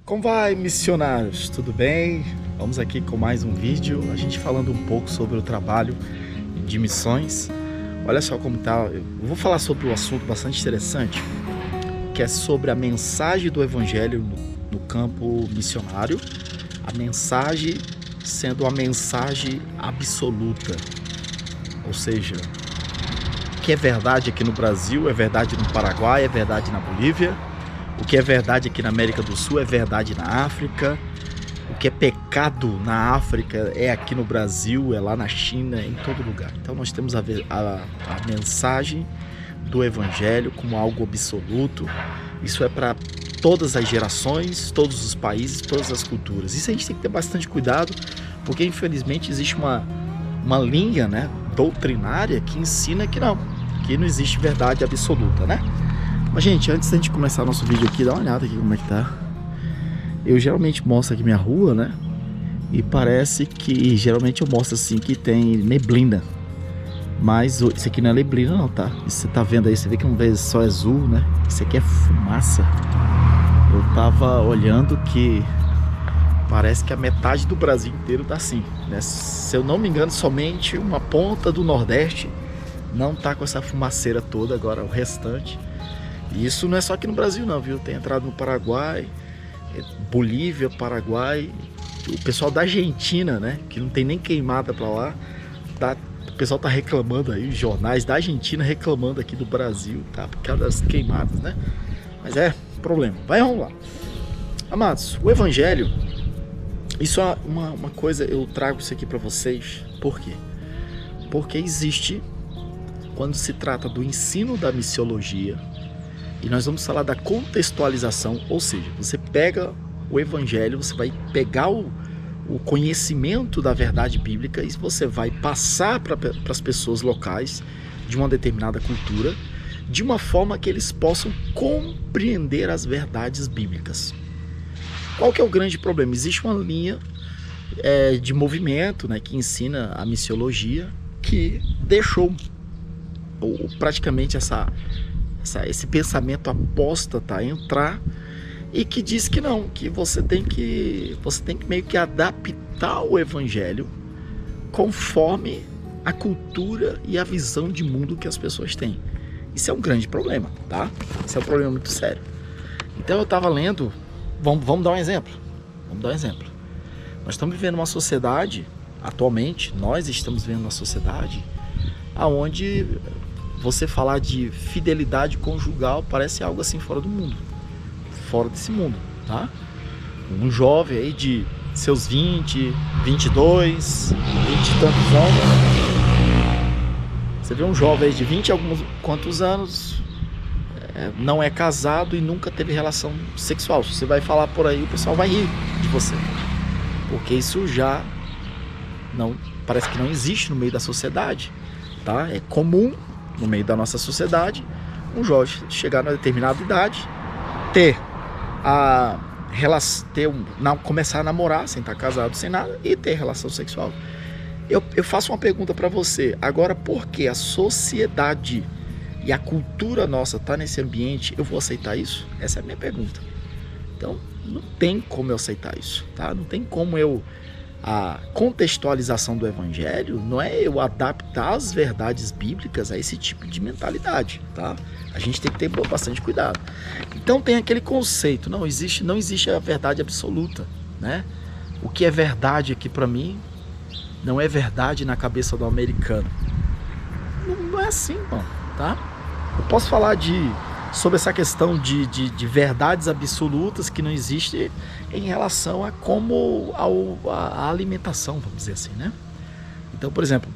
Como vai, missionários? Tudo bem? Vamos aqui com mais um vídeo, a gente falando um pouco sobre o trabalho de missões. Olha só como tá, eu vou falar sobre um assunto bastante interessante, que é sobre a mensagem do Evangelho no campo missionário, a mensagem sendo a mensagem absoluta, ou seja, o que é verdade aqui no Brasil é verdade no Paraguai, é verdade na Bolívia. O que é verdade aqui na América do Sul é verdade na África. O que é pecado na África é aqui no Brasil, é lá na China, em todo lugar. Então nós temos a mensagem do Evangelho como algo absoluto. Isso é para todas as gerações, todos os países, todas as culturas. Isso a gente tem que ter bastante cuidado, porque infelizmente existe uma linha, né, doutrinária que ensina que não existe verdade absoluta, né? Mas, gente, antes da gente começar nosso vídeo aqui, dá uma olhada aqui como é que tá. Eu geralmente mostro aqui minha rua, né? E parece que, geralmente eu mostro assim que tem neblina. Mas isso aqui não é neblina não, tá? Isso você tá vendo aí, você vê que não vê só azul, né? Isso aqui é fumaça. Eu tava olhando que parece que a metade do Brasil inteiro tá assim, né? Se eu não me engano, somente uma ponta do Nordeste não tá com essa fumaceira toda, agora o restante. E isso não é só aqui no Brasil não, viu? Tem entrado no Paraguai, Bolívia, Paraguai, o pessoal da Argentina, né? Que não tem nem queimada pra lá, o pessoal tá reclamando aí, os jornais da Argentina reclamando aqui do Brasil, tá? Por causa das queimadas, né? Mas é problema. Vamos lá. Amados, o Evangelho, isso é uma coisa, eu trago isso aqui pra vocês, por quê? Porque existe, quando se trata do ensino da missiologia, e nós vamos falar da contextualização, ou seja, você pega o Evangelho, você vai pegar o conhecimento da verdade bíblica e você vai passar para as pessoas locais de uma determinada cultura, de uma forma que eles possam compreender as verdades bíblicas. Qual que é o grande problema? Existe uma linha de movimento, né, que ensina a missiologia, que deixou praticamente esse pensamento apóstata entrar e que diz que não, que você tem que meio que adaptar o Evangelho conforme a cultura e a visão de mundo que as pessoas têm. Isso é um grande problema, tá? Isso é um problema muito sério. Então eu estava lendo, vamos dar um exemplo. Nós estamos vivendo uma sociedade, atualmente, nós estamos vivendo uma sociedade onde você falar de fidelidade conjugal parece algo assim fora do mundo, fora desse mundo, tá? Um jovem aí de seus 20, 22, 20 e tantos anos, você vê um jovem aí de 20 e alguns quantos anos, não é casado e nunca teve relação sexual. Se você vai falar por aí, o pessoal vai rir de você, porque isso já não, parece que não existe no meio da sociedade, tá? É comum no meio da nossa sociedade um jovem chegar a uma determinada idade, começar a namorar sem estar casado, sem nada, e ter relação sexual. Eu faço uma pergunta para você agora: por que a sociedade e a cultura nossa está nesse ambiente, eu vou aceitar isso? Essa é a minha pergunta. Então não tem como eu aceitar isso, tá? Não tem como a contextualização do Evangelho não é eu adaptar as verdades bíblicas a esse tipo de mentalidade, tá? A gente tem que ter bastante cuidado. Então tem aquele conceito, não existe a verdade absoluta, né? O que é verdade aqui para mim não é verdade na cabeça do americano. Não é assim, mano, tá? Eu posso falar sobre essa questão de verdades absolutas que não existe em relação a como a alimentação, vamos dizer assim, né? Então, por exemplo,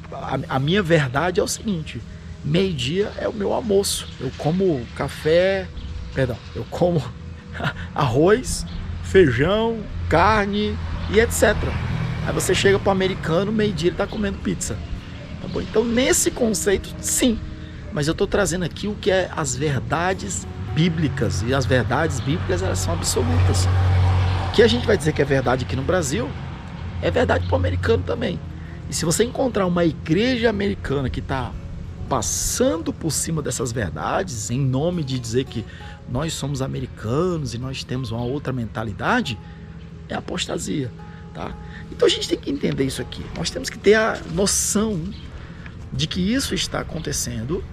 a minha verdade é o seguinte: meio-dia é o meu almoço. Eu como eu como arroz, feijão, carne e etc. Aí você chega para o americano, meio-dia ele está comendo pizza. Tá bom? Então, nesse conceito, sim. Mas eu estou trazendo aqui o que é as verdades bíblicas. E as verdades bíblicas, elas são absolutas. O que a gente vai dizer que é verdade aqui no Brasil, é verdade para o americano também. E se você encontrar uma igreja americana que está passando por cima dessas verdades em nome de dizer que nós somos americanos e nós temos uma outra mentalidade, é apostasia, tá? Então a gente tem que entender isso aqui. Nós temos que ter a noção de que isso está acontecendo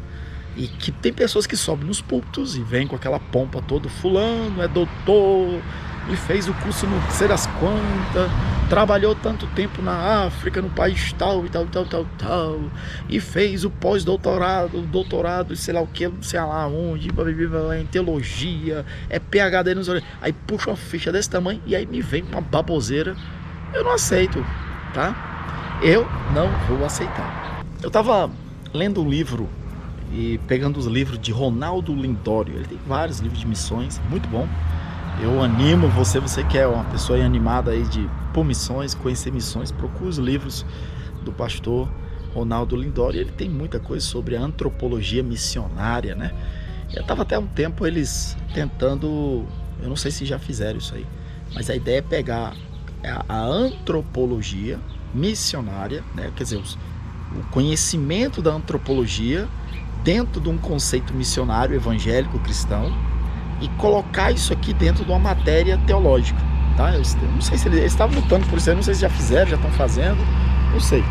e que tem pessoas que sobem nos púlpitos e vêm com aquela pompa toda, fulano é doutor e fez o curso não sei das quantas, trabalhou tanto tempo na África, no país tal e tal, e fez o pós-doutorado, doutorado, sei lá o que, não sei lá onde, em teologia, é PhD, não sei, aí puxa uma ficha desse tamanho e aí me vem com uma baboseira. Eu não aceito, tá? Eu não vou aceitar. Eu tava lendo um livro e pegando os livros de Ronaldo Lindório. Ele tem vários livros de missões, muito bom. Eu animo você que é uma pessoa animada aí por missões, conhecer missões, procure os livros do pastor Ronaldo Lindório. Ele tem muita coisa sobre a antropologia missionária, né? Eu tava até há um tempo eles tentando, eu não sei se já fizeram isso aí, mas a ideia é pegar a antropologia missionária, né? Quer dizer, o conhecimento da antropologia dentro de um conceito missionário evangélico cristão e colocar isso aqui dentro de uma matéria teológica, tá? Eu não sei se eles estavam lutando por isso aí, não sei se já fizeram, já estão fazendo, não sei.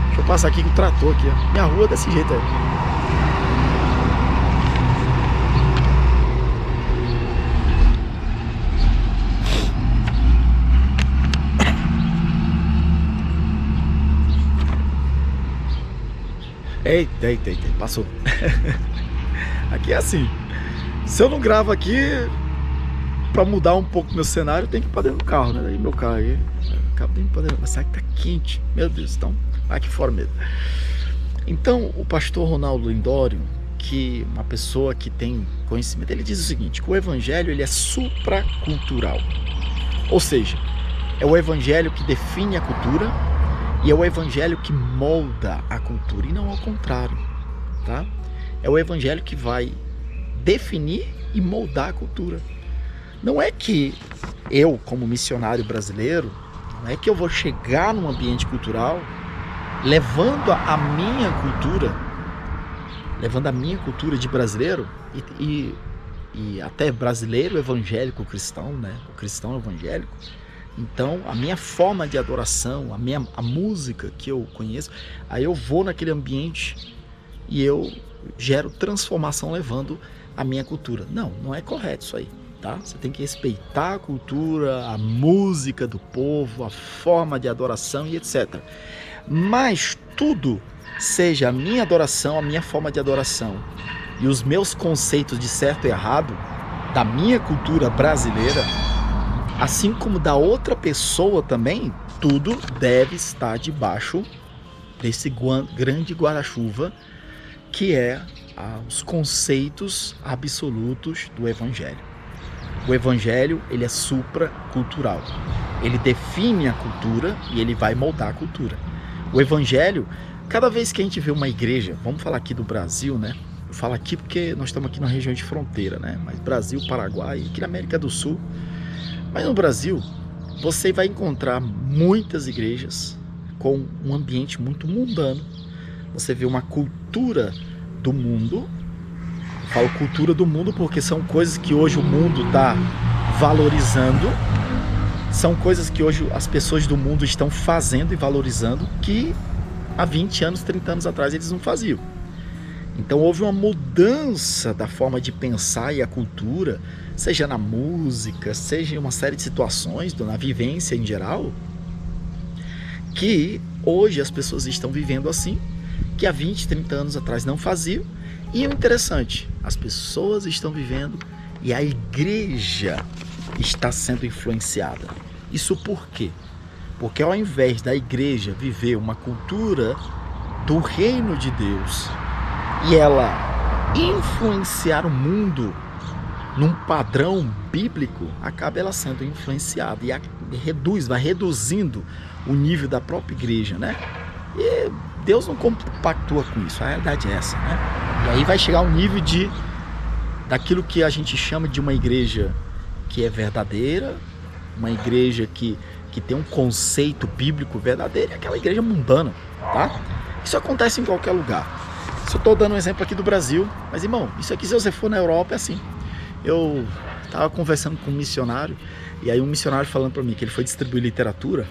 Deixa eu passar aqui com o trator aqui, ó. Minha rua é desse jeito aí. Eita, passou. Aqui é assim. Se eu não gravo aqui, pra mudar um pouco meu cenário, eu tenho que ir pra dentro do carro, né? Aí meu carro aí, acaba indo pra dentro, mas sabe que tá quente, meu Deus, então vai aqui fora mesmo. Então, o pastor Ronaldo Lindório, que uma pessoa que tem conhecimento, ele diz o seguinte, que o evangelho ele é supracultural. Ou seja, é o evangelho que define a cultura e é o evangelho que molda a cultura, e não ao contrário, tá? É o evangelho que vai definir e moldar a cultura. Não é que eu, como missionário brasileiro, não é que eu vou chegar num ambiente cultural levando a minha cultura de brasileiro e até brasileiro evangélico cristão, né? O cristão evangélico. Então, a minha forma de adoração, a música que eu conheço, aí eu vou naquele ambiente e eu gero transformação levando a minha cultura. Não é correto isso aí, tá? Você tem que respeitar a cultura, a música do povo, a forma de adoração e etc. Mas tudo, seja a minha adoração, a minha forma de adoração e os meus conceitos de certo e errado, da minha cultura brasileira, assim como da outra pessoa também, tudo deve estar debaixo desse grande guarda-chuva que é os conceitos absolutos do Evangelho. O Evangelho, ele é supracultural. Ele define a cultura e ele vai moldar a cultura. O Evangelho, cada vez que a gente vê uma igreja, vamos falar aqui do Brasil, né? Eu falo aqui porque nós estamos aqui na região de fronteira, né? Mas Brasil, Paraguai, aqui na América do Sul. Mas no Brasil, você vai encontrar muitas igrejas com um ambiente muito mundano. Você vê uma cultura do mundo. Eu falo cultura do mundo porque são coisas que hoje o mundo está valorizando. São coisas que hoje as pessoas do mundo estão fazendo e valorizando que há 20 anos, 30 anos atrás eles não faziam. Então houve uma mudança da forma de pensar e a cultura, seja na música, seja em uma série de situações, na vivência em geral, que hoje as pessoas estão vivendo assim, que há 20, 30 anos atrás não faziam. E o interessante, as pessoas estão vivendo e a igreja está sendo influenciada. Isso por quê? Porque ao invés da igreja viver uma cultura do reino de Deus e ela influenciar o mundo num padrão bíblico, acaba ela sendo influenciada e vai reduzindo o nível da própria igreja, né? E Deus não compactua com isso, a realidade é essa, né? E aí vai chegar um nível daquilo que a gente chama de uma igreja que é verdadeira, uma igreja que tem um conceito bíblico verdadeiro, e aquela igreja mundana, tá? Isso acontece em qualquer lugar. Só estou dando um exemplo aqui do Brasil, mas irmão, isso aqui se você for na Europa é assim. Eu estava conversando com um missionário, e aí um missionário falando para mim que ele foi distribuir literatura,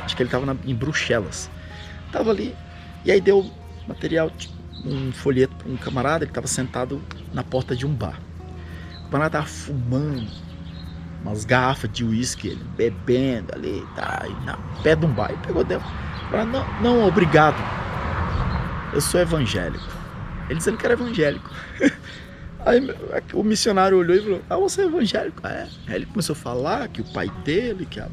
acho que ele estava em Bruxelas, estava ali, e aí deu material, um folheto para um camarada, ele estava sentado na porta de um bar. O camarada estava fumando umas garrafas de uísque, ele bebendo ali, tá, na pé de um bar, e pegou dentro. Falou, não, obrigado, eu sou evangélico. Ele dizendo que era evangélico. Aí o missionário olhou e falou, você é evangélico? Aí ele começou a falar que o pai dele, que a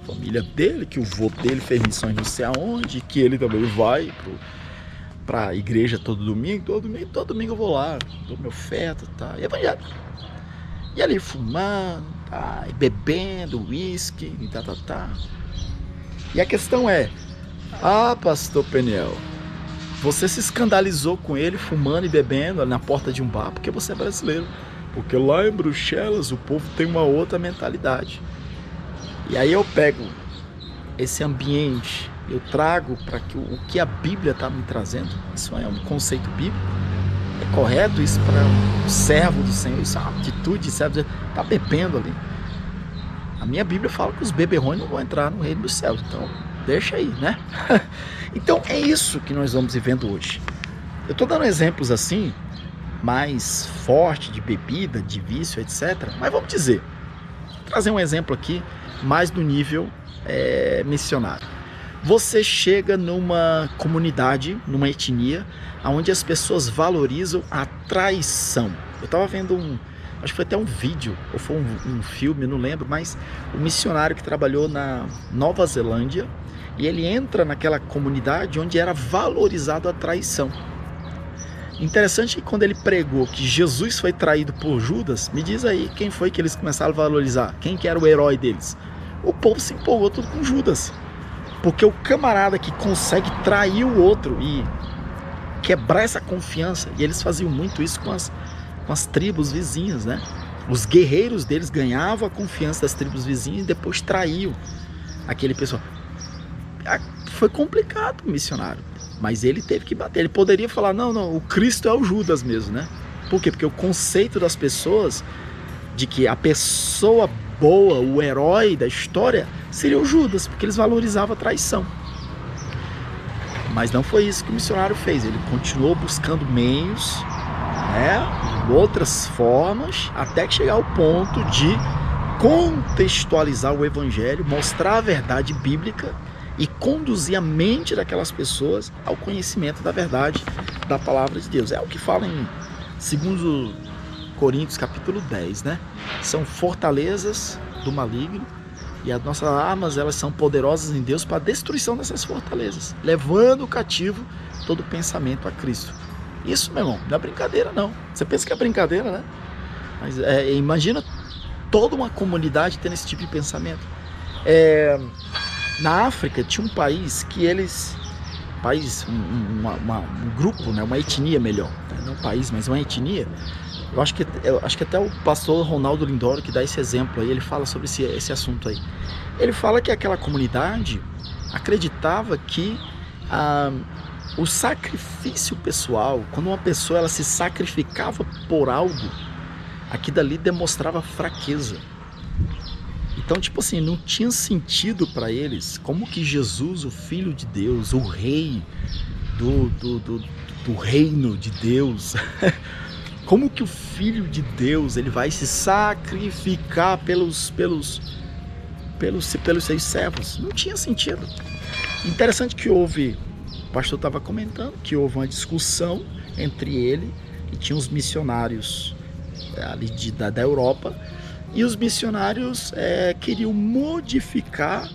família dele, que o vô dele fez missões não sei aonde, que ele também vai pra igreja todo domingo eu vou lá, dou meu feto, tá, e evangélico. E ali fumando, tá, e bebendo uísque, e tá. E a questão é, pastor Peniel, você se escandalizou com ele fumando e bebendo na porta de um bar porque você é brasileiro. Porque lá em Bruxelas o povo tem uma outra mentalidade. E aí eu pego esse ambiente, eu trago para que o que a Bíblia está me trazendo. Isso é um conceito bíblico. É correto isso para um servo do Senhor? Isso é uma atitude de servo. Está bebendo ali. A minha Bíblia fala que os beberrões não vão entrar no reino dos céus. Então, deixa aí, né? Então, é isso que nós vamos vivendo hoje. Eu estou dando exemplos assim, mais forte de bebida, de vício, etc. Mas vamos dizer, trazer um exemplo aqui, mais do nível missionário. Você chega numa comunidade, numa etnia, onde as pessoas valorizam a traição. Eu estava vendo acho que foi até um vídeo, ou foi um filme, não lembro, mas um missionário que trabalhou na Nova Zelândia, e ele entra naquela comunidade onde era valorizado a traição. Interessante que quando ele pregou que Jesus foi traído por Judas, me diz aí quem foi que eles começaram a valorizar, quem que era o herói deles? O povo se empolgou tudo com Judas, porque o camarada que consegue trair o outro e quebrar essa confiança, e eles faziam muito isso com as tribos vizinhas, né? Os guerreiros deles ganhavam a confiança das tribos vizinhas e depois traíam aquele pessoal. Foi complicado o missionário, mas ele teve que bater. Ele poderia falar, não, o Cristo é o Judas mesmo, né? Por quê? Porque o conceito das pessoas de que a pessoa boa, o herói da história, seria o Judas, porque eles valorizavam a traição. Mas não foi isso que o missionário fez. Ele continuou buscando meios, outras formas, até que chegar ao ponto de contextualizar o evangelho, mostrar a verdade bíblica e conduzir a mente daquelas pessoas ao conhecimento da verdade da palavra de Deus. É o que fala em 2 Coríntios capítulo 10, né? São fortalezas do maligno e as nossas armas, elas são poderosas em Deus para a destruição dessas fortalezas, levando cativo todo pensamento a Cristo. Isso, meu irmão, não é brincadeira não. Você pensa que é brincadeira, né? Mas imagina toda uma comunidade tendo esse tipo de pensamento. Na África tinha um país que um grupo, né, uma etnia melhor, não um país, mas uma etnia. Eu acho que até o pastor Ronaldo Lindoro que dá esse exemplo aí, ele fala sobre esse assunto aí. Ele fala que aquela comunidade acreditava que o sacrifício pessoal, quando uma pessoa ela se sacrificava por algo, aquilo dali demonstrava fraqueza. Então, tipo assim, não tinha sentido para eles como que Jesus, o Filho de Deus, o Rei do reino de Deus, como que o Filho de Deus ele vai se sacrificar pelos seus servos? Não tinha sentido. Interessante que o pastor estava comentando que houve uma discussão entre ele e tinha uns missionários ali da Europa. E os missionários queriam modificar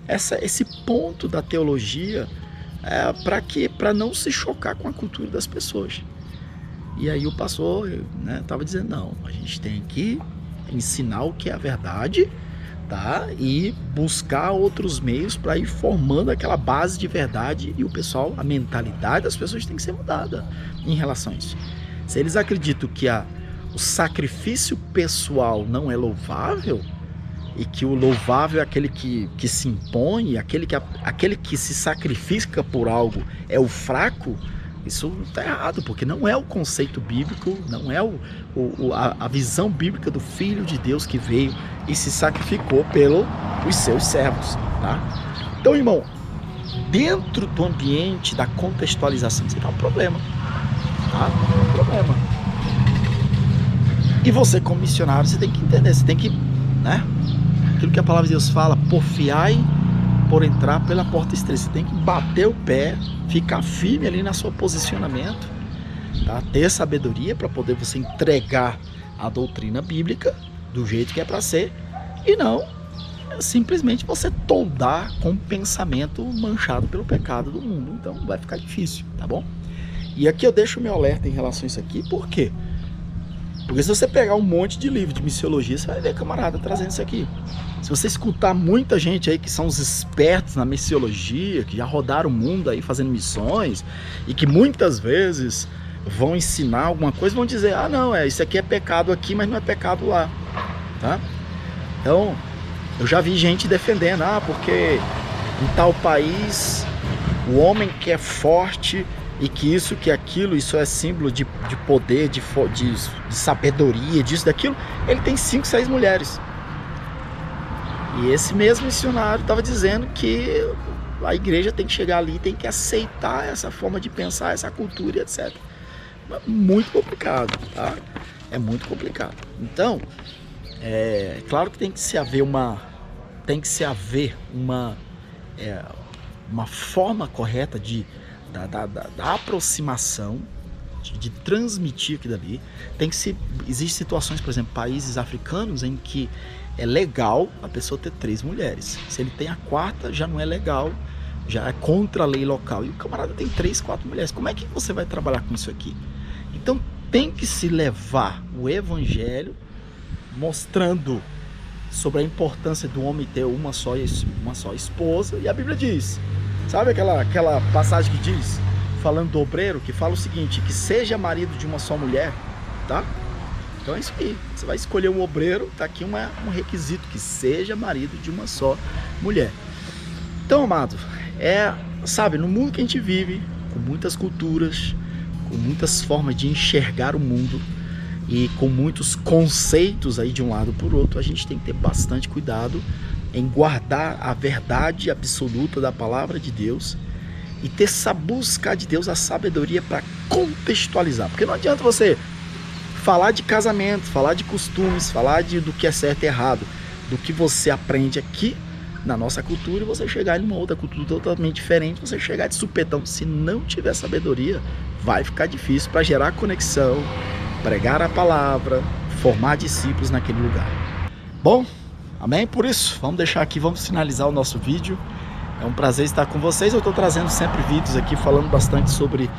esse ponto da teologia para não se chocar com a cultura das pessoas. E aí o pastor estava dizendo, não, a gente tem que ensinar o que é a verdade, tá? E buscar outros meios para ir formando aquela base de verdade e a mentalidade das pessoas tem que ser mudada em relação a isso. Se eles acreditam que o sacrifício pessoal não é louvável e que o louvável é aquele que se impõe, aquele que se sacrifica por algo é o fraco, Isso está errado, porque não é o conceito bíblico, não é a visão bíblica do Filho de Deus que veio e se sacrificou pelos seus servos, tá? Então, irmão, dentro do ambiente da contextualização, você tem um problema, tá? Um problema. E você, como missionário, você tem que entender, você tem que, né? Aquilo que a palavra de Deus fala, porfiai por entrar pela porta estreita. Você tem que bater o pé, ficar firme ali no seu posicionamento, tá? Ter sabedoria para poder você entregar a doutrina bíblica do jeito que é para ser, e não simplesmente você toldar com um pensamento manchado pelo pecado do mundo. Então vai ficar difícil, tá bom? E aqui eu deixo o meu alerta em relação a isso aqui, por quê? Porque se você pegar um monte de livro de missiologia, você vai ver camarada trazendo isso aqui. Se você escutar muita gente aí que são os espertos na missiologia, que já rodaram o mundo aí fazendo missões, e que muitas vezes vão ensinar alguma coisa, vão dizer, ah não, isso aqui é pecado aqui, mas não é pecado lá, tá? Então, eu já vi gente defendendo, porque em tal país o homem que é forte e que isso, que aquilo, isso é símbolo de poder, de sabedoria, disso, daquilo, ele tem 5, 6 mulheres. E esse mesmo missionário estava dizendo que a igreja tem que chegar ali, tem que aceitar essa forma de pensar, essa cultura, etc. É muito complicado, tá? É muito complicado. Então, claro que tem que se haver uma forma correta da aproximação, de transmitir aquilo ali. Existem situações, por exemplo, países africanos em que é legal a pessoa ter 3 mulheres. Se ele tem a 4ª, já não é legal, já é contra a lei local. E o camarada tem 3, 4 mulheres. Como é que você vai trabalhar com isso aqui? Então tem que se levar o evangelho mostrando sobre a importância do homem ter uma só esposa. E a Bíblia diz, sabe aquela passagem que diz, falando do obreiro, que fala o seguinte, que seja marido de uma só mulher, tá? Então é isso aí, você vai escolher um obreiro, tá aqui um requisito, que seja marido de uma só mulher. Então, amado, sabe, no mundo que a gente vive, com muitas culturas, com muitas formas de enxergar o mundo, e com muitos conceitos aí de um lado por outro, a gente tem que ter bastante cuidado em guardar a verdade absoluta da palavra de Deus e ter essa busca de Deus, a sabedoria para contextualizar. Porque não adianta você falar de casamento, falar de costumes, falar do que é certo e errado, do que você aprende aqui na nossa cultura, e você chegar em uma outra cultura totalmente diferente, você chegar de supetão. Se não tiver sabedoria, vai ficar difícil para gerar conexão, pregar a palavra, formar discípulos naquele lugar. Bom, amém? Por isso, vamos deixar aqui, vamos finalizar o nosso vídeo. É um prazer estar com vocês. Eu estou trazendo sempre vídeos aqui falando bastante sobre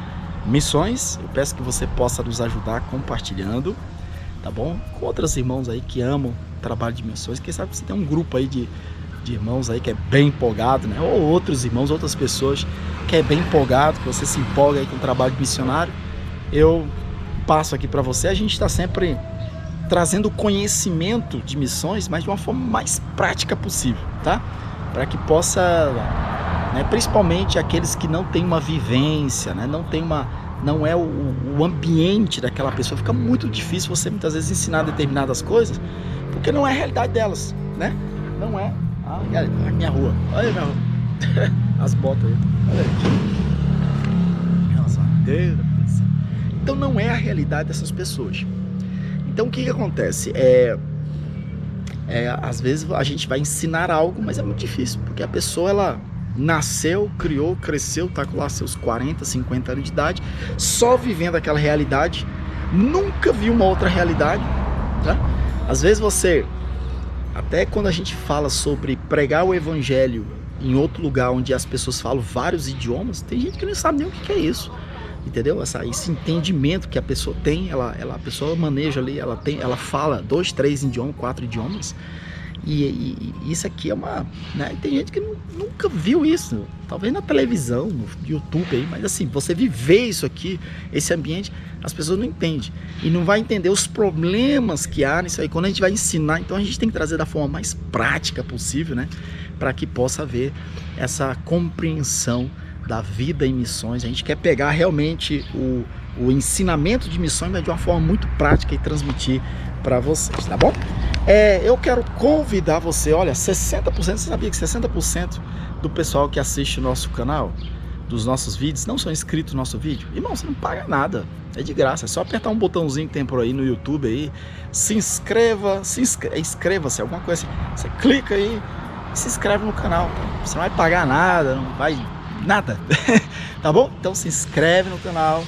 missões. Eu peço que você possa nos ajudar compartilhando, tá bom? Com outros irmãos aí que amam o trabalho de missões. Quem sabe você tem um grupo aí de irmãos aí que é bem empolgado, né? Ou outros irmãos, outras pessoas que é bem empolgado, que você se empolga aí com o trabalho de missionário. Eu passo aqui para você. A gente está sempre trazendo conhecimento de missões, mas de uma forma mais prática possível, tá? Para que possa, né, principalmente aqueles que não têm uma vivência, né, não é o ambiente daquela pessoa, fica muito difícil você muitas vezes ensinar determinadas coisas, porque não é a realidade delas, né? Não é. Olha a minha rua, olha a minha rua. As botas aí, olha aí. Nossa, então não é a realidade dessas pessoas. Então o que acontece? Às vezes a gente vai ensinar algo, mas é muito difícil, porque a pessoa, ela nasceu, criou, cresceu, tá com lá seus 40, 50 anos de idade, só vivendo aquela realidade, nunca viu uma outra realidade, tá? Às vezes você, até quando a gente fala sobre pregar o evangelho em outro lugar onde as pessoas falam vários idiomas, tem gente que não sabe nem o que é isso, entendeu? Esse entendimento que a pessoa tem, a pessoa maneja ali, ela fala 2, 3 idiomas, 4 idiomas, e isso aqui é uma, né? Tem gente que nunca viu isso, talvez na televisão, no YouTube aí, mas assim, você viver isso aqui, esse ambiente, as pessoas não entendem, e não vai entender os problemas que há nisso aí. Quando a gente vai ensinar, então a gente tem que trazer da forma mais prática possível, né? Para que possa haver essa compreensão da vida em missões. A gente quer pegar realmente o ensinamento de missões, mas de uma forma muito prática e transmitir para vocês, tá bom? Eu quero convidar você, olha, 60%, você sabia que 60% do pessoal que assiste o nosso canal, dos nossos vídeos, não são inscritos no nosso vídeo? Irmão, você não paga nada, é de graça, é só apertar um botãozinho que tem por aí no YouTube aí, inscreva-se, alguma coisa assim, você clica aí e se inscreve no canal, tá? Você não vai pagar nada, não vai nada, tá bom? Então se inscreve no canal.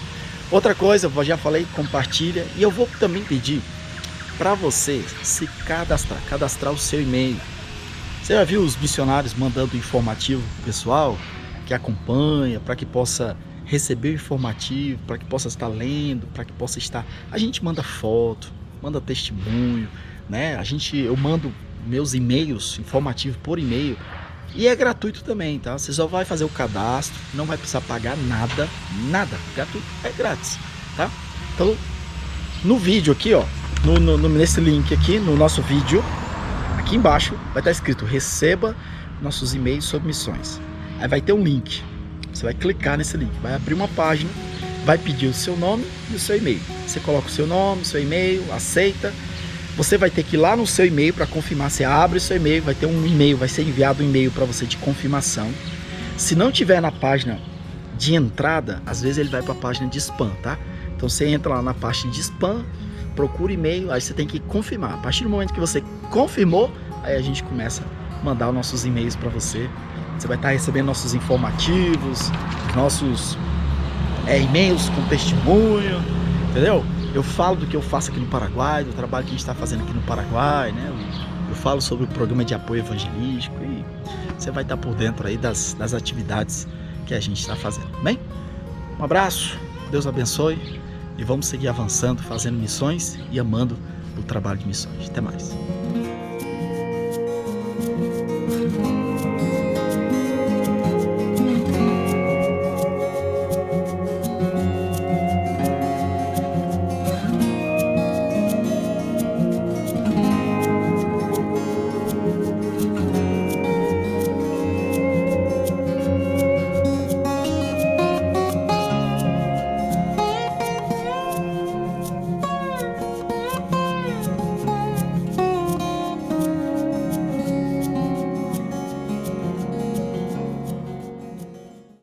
Outra coisa, eu já falei, compartilha, e eu vou também pedir para você se cadastrar o seu e-mail. Você já viu os missionários mandando informativo pro pessoal que acompanha, para que possa receber o informativo, para que possa estar lendo, para que possa estar... A gente manda foto, manda testemunho, né? Eu mando meus e-mails informativos por e-mail e é gratuito também, tá? Você só vai fazer o cadastro, não vai precisar pagar nada, gratuito, é grátis, tá? Então, no vídeo aqui, ó, nesse link aqui, no nosso vídeo, aqui embaixo vai estar escrito: receba nossos e-mails sobre missões. Aí vai ter um link, você vai clicar nesse link, vai abrir uma página, vai pedir o seu nome e o seu e-mail. Você coloca o seu nome, o seu e-mail, aceita. Você vai ter que ir lá no seu e-mail para confirmar. Você abre o seu e-mail, vai ter um e-mail, vai ser enviado um e-mail para você de confirmação. Se não tiver na página de entrada, às vezes ele vai para a página de spam, tá? Então você entra lá na página de spam, procura e-mail, aí você tem que confirmar. A partir do momento que você confirmou, aí a gente começa a mandar os nossos e-mails para você. Você vai estar recebendo nossos informativos, nossos e-mails com testemunho, entendeu? Eu falo do que eu faço aqui no Paraguai, do trabalho que a gente está fazendo aqui no Paraguai, né? Eu falo sobre o programa de apoio evangelístico e você vai estar por dentro aí das atividades que a gente está fazendo, bem? Um abraço, Deus abençoe e vamos seguir avançando, fazendo missões e amando o trabalho de missões. Até mais.